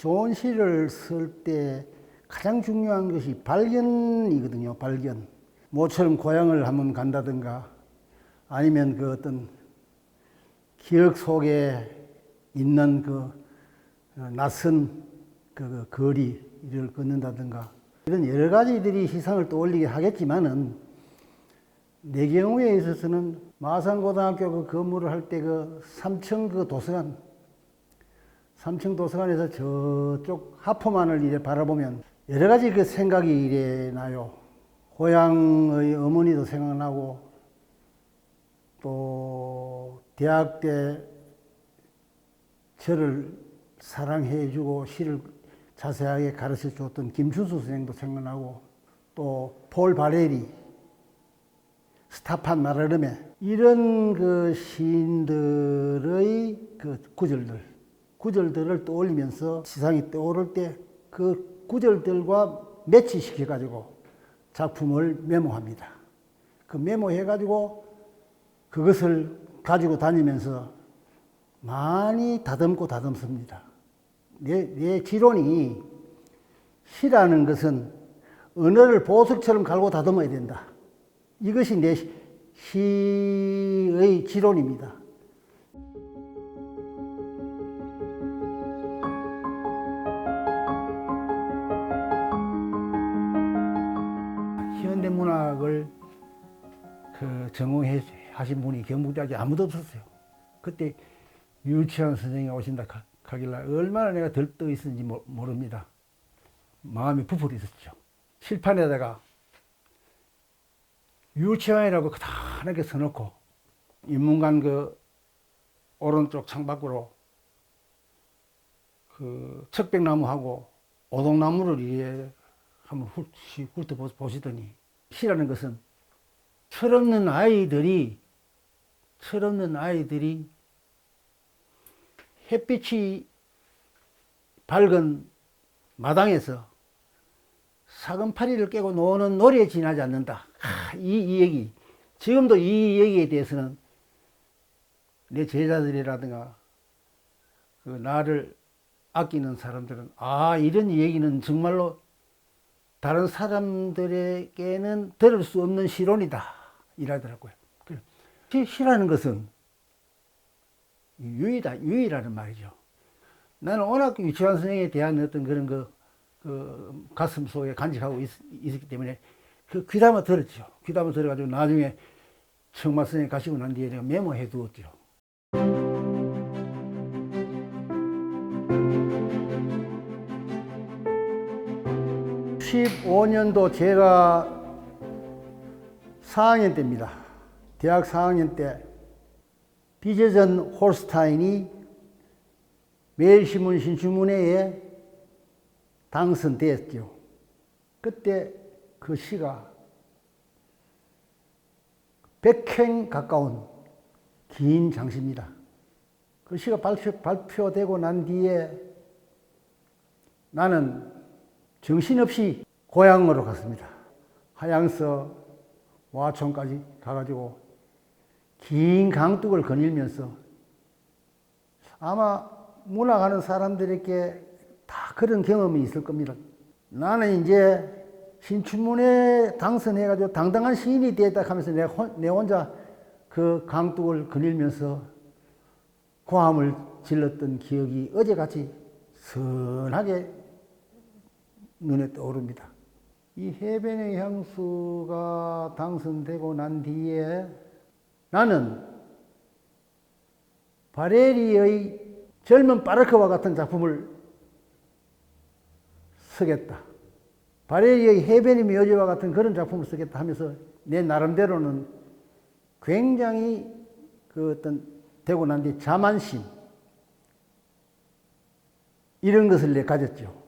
좋은 시를 쓸 때 가장 중요한 것이 발견이거든요. 발견. 모처럼 고향을 한번 간다든가 아니면 그 어떤 기억 속에 있는 그 낯선 그 거리를 걷는다든가 이런 여러 가지들이 시상을 떠올리게 하겠지만은 내 경우에 있어서는 마산고등학교 그 근무를 할 때 그 삼청 그 도서관, 삼청 도서관에서 저쪽 하포만을 이래 바라보면 여러 가지 그 생각이 이래 나요. 고향의 어머니도 생각나고 또 대학 때 저를 사랑해주고 시를 자세하게 가르쳐 줬던 김춘수 선생도 생각나고 또 폴 바레리, 스타판 마르르메 이런 그 시인들의 그 구절들을 떠올리면서 시상이 떠오를 때 그 구절들과 매치시켜 가지고 작품을 메모합니다. 그 메모해 가지고 그것을 가지고 다니면서 많이 다듬고 다듬습니다. 내 지론이 시라는 것은 언어를 보석처럼 갈고 다듬어야 된다. 이것이 내 시의 지론입니다. 현대문학을 그 전공해 하신 분이 경북대학에 아무도 없었어요. 그때 유치원 선생님이 오신다 하길래 얼마나 내가 들떠 있었는지 모릅니다. 마음이 부풀어 있었죠. 칠판에다가 유치원이라고 크다랗게 써놓고 인문관 그 오른쪽 창밖으로 그 척백나무하고 오동나무를 이렇게 한번 훑어보시더니 시라는 것은 철없는 아이들이 햇빛이 밝은 마당에서 사금파리를 깨고 노는 놀이에 지나지 않는다. 이 얘기. 지금도 이 얘기에 대해서는 내 제자들이라든가 그 나를 아끼는 사람들은 이런 얘기는 정말로 다른 사람들에게는 들을 수 없는 시론이다. 이라더라고요. 시라는 것은 유의라는 말이죠. 나는 워낙 유치원 선생님에 대한 어떤 그런 그 가슴 속에 간직하고 있었기 때문에 그 귀담아 들었죠. 귀담아 들어가지고 나중에 청마 선생님 가시고 난 뒤에 내가 메모해 두었죠. 15년도 제가 4학년 때입니다. 대학 4학년 때 비제전 홀스타인이 매일신문 신춘문예에 당선되었죠. 그때 그 시가 100행 가까운 긴 장시입니다. 그 시가 발표되고 난 뒤에 나는 정신없이 고향으로 갔습니다. 하양서 와촌까지 가가지고 긴 강둑을 거닐면서 아마 문학하는 사람들에게 다 그런 경험이 있을 겁니다. 나는 이제 신춘문예 당선해가지고 당당한 시인이 되었다 하면서 내 혼자 그 강둑을 거닐면서 고함을 질렀던 기억이 어제같이 선하게 눈에 떠오릅니다. 이 해변의 향수가 당선되고 난 뒤에 나는 바레리의 젊은 바르크와 같은 작품을 쓰겠다. 바레리의 해변의 묘지와 같은 그런 작품을 쓰겠다 하면서 내 나름대로는 굉장히 그 어떤 되고 난 뒤 자만심 이런 것을 내 가졌죠.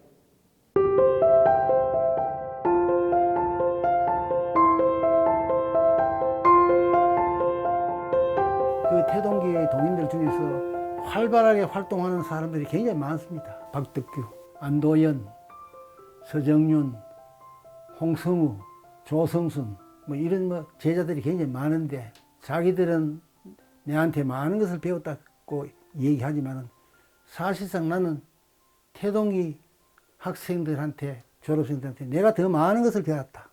그 태동기의 동인들 중에서 활발하게 활동하는 사람들이 굉장히 많습니다. 박덕규, 안도연, 서정윤, 홍성우, 조성순 뭐 이런 제자들이 굉장히 많은데 자기들은 내한테 많은 것을 배웠다고 얘기하지만 사실상 나는 태동이 학생들한테, 졸업생들한테 내가 더 많은 것을 배웠다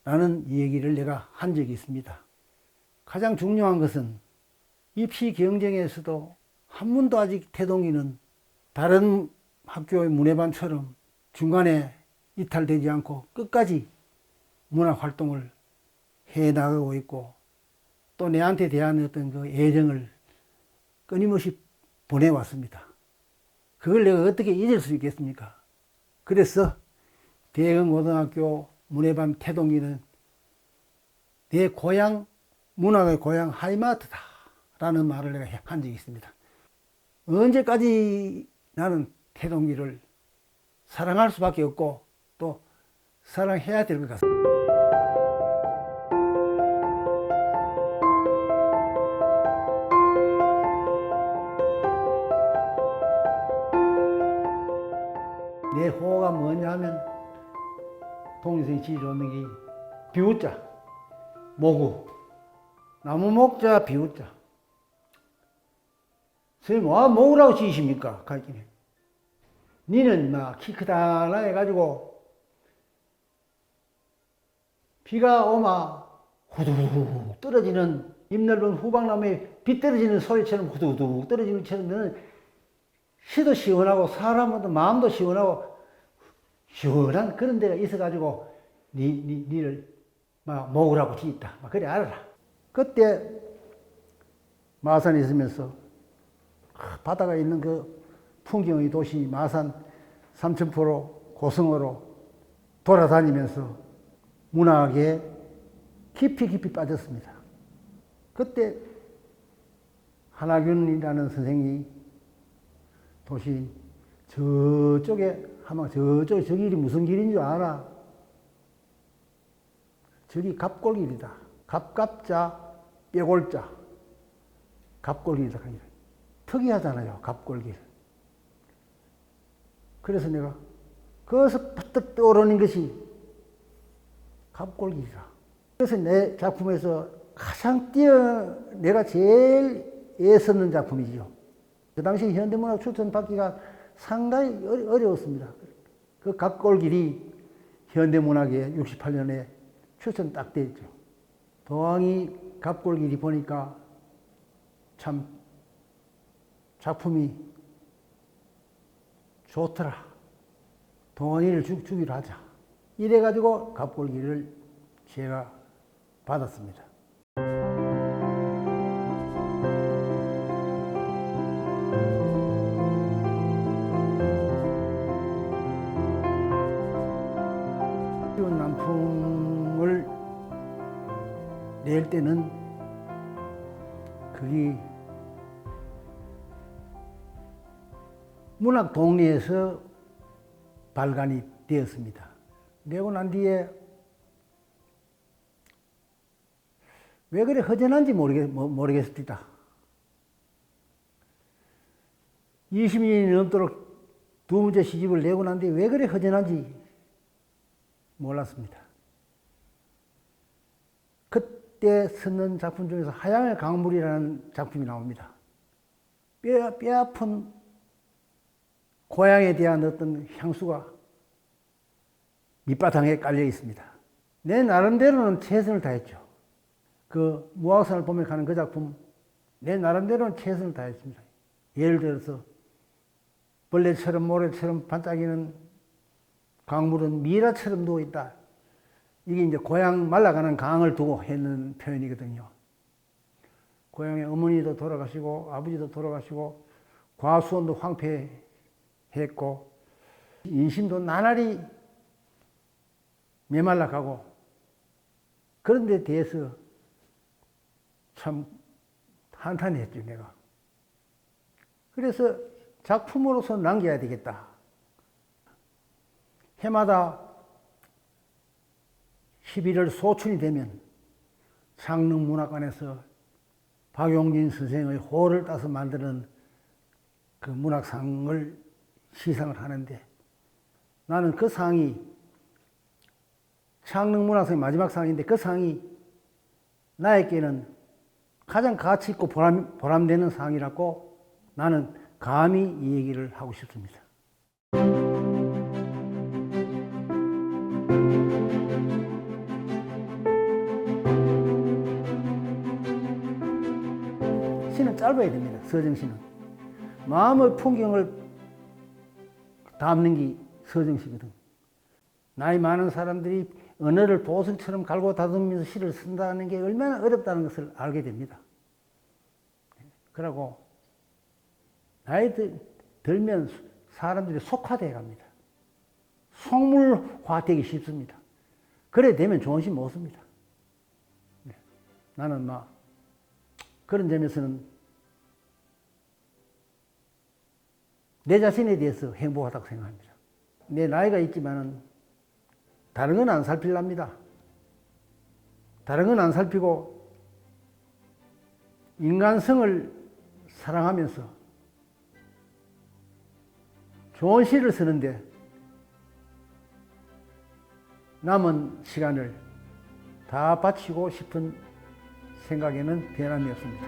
라는 얘기를 내가 한 적이 있습니다. 가장 중요한 것은 입시 경쟁에서도 한 번도 아직 태동이는 다른 학교의 문예반처럼 중간에 이탈되지 않고 끝까지 문학 활동을 해 나가고 있고, 또 내한테 대한 어떤 그 애정을 끊임없이 보내왔습니다. 그걸 내가 어떻게 잊을 수 있겠습니까? 그래서 대흥고등학교 문예반 태동이는 내 고향, 문학의 고향 하이마트다 라는 말을 내가 한 적이 있습니다. 언제까지 나는 태동이를 사랑할 수밖에 없고 또 사랑해야 될 것 같습니다. 내 호가 뭐냐 하면 동일선이 지어줬는 게 비우자, 모구, 나무 목자 비우자. 선생님, 와 모으라고 지으십니까? 가르치네. 니는 막 키 크다나 해가지고 비가 오마 후두둑 떨어지는 잎 넓은 후방나무에 비 떨어지는 소리처럼 후두둑 떨어지는 것처럼 너는 시도 시원하고 사람도 마음도 시원하고 시원한 그런 데가 있어가지고 니를 막 먹으라고 지었다. 막 그래 알아라. 그때 마산에 있으면서 바다가 있는 그 풍경의 도시 마산 삼천포로 고성으로 돌아다니면서 문학에 깊이 빠졌습니다. 그때 한학윤이라는 선생이 도시인 저쪽에 하면 저기 길이 무슨 길인 줄 알아? 저기 갑골길이다. 갑갑자 빼골자 갑골길이다. 특이하잖아요. 갑골길. 그래서 내가 거기서 퍼뜩 떠오르는 것이 갑골길이다. 그래서 내 작품에서 가장 내가 제일 애썼는 작품이죠. 그 당시 현대문학 추천 받기가 상당히 어려웠습니다. 그 갑골길이 현대문학에 68년에 추천 딱 됐죠. 도항이 갑골길이 보니까 참 작품이 좋더라. 동원이를 주기로 하자. 이래가지고 갑골길을 제가 받았습니다. 남풍을 낼 때는 그게 문학 동리에서 발간이 되었습니다. 내고 난 뒤에 왜 그래 허전한지 모르겠습니다. 20년이 넘도록 두 번째 시집을 내고 난 뒤에 왜 그래 허전한지 몰랐습니다. 그때 쓰는 작품 중에서 하양의 강물이라는 작품이 나옵니다. 뼈아픈 고향에 대한 어떤 향수가 밑바탕에 깔려 있습니다. 내 나름대로는 최선을 다했죠. 그 무학산을 보며 가는 그 작품, 내 나름대로는 최선을 다했습니다. 예를 들어서 벌레처럼 모래처럼 반짝이는 강물은 미라처럼 누워있다. 이게 이제 고향 말라가는 강을 두고 했는 표현이거든요. 고향에 어머니도 돌아가시고 아버지도 돌아가시고 과수원도 황폐했고 인심도 나날이 메말라가고 그런 데 대해서 참 한탄했죠, 내가. 그래서 작품으로서 남겨야 되겠다. 해마다 11월 소춘이 되면 창릉문학관에서 박용진 선생의 호를 따서 만드는 그 문학상을 시상을 하는데 나는 그 상이 창릉문학상의 마지막 상인데 그 상이 나에게는 가장 가치 있고 보람되는 상이라고 나는 감히 이 얘기를 하고 싶습니다. 시는 짧아야 됩니다. 서정시는 마음의 풍경을 담는 게 서정시거든. 나이 많은 사람들이 언어를 보석처럼 갈고 다듬으면서 시를 쓴다는 게 얼마나 어렵다는 것을 알게 됩니다. 그러고 나이 들면 사람들이 속화되어 갑니다. 속물화되기 쉽습니다. 그래 되면 좋은 시 못 씁니다. 나는 막 그런 점에서는 내 자신에 대해서 행복하다고 생각합니다. 내 나이가 있지만은 다른 건 안 살필랍니다. 다른 건 안 살피고 인간성을 사랑하면서 좋은 시를 쓰는데 남은 시간을 다 바치고 싶은 생각에는 변함이 없습니다.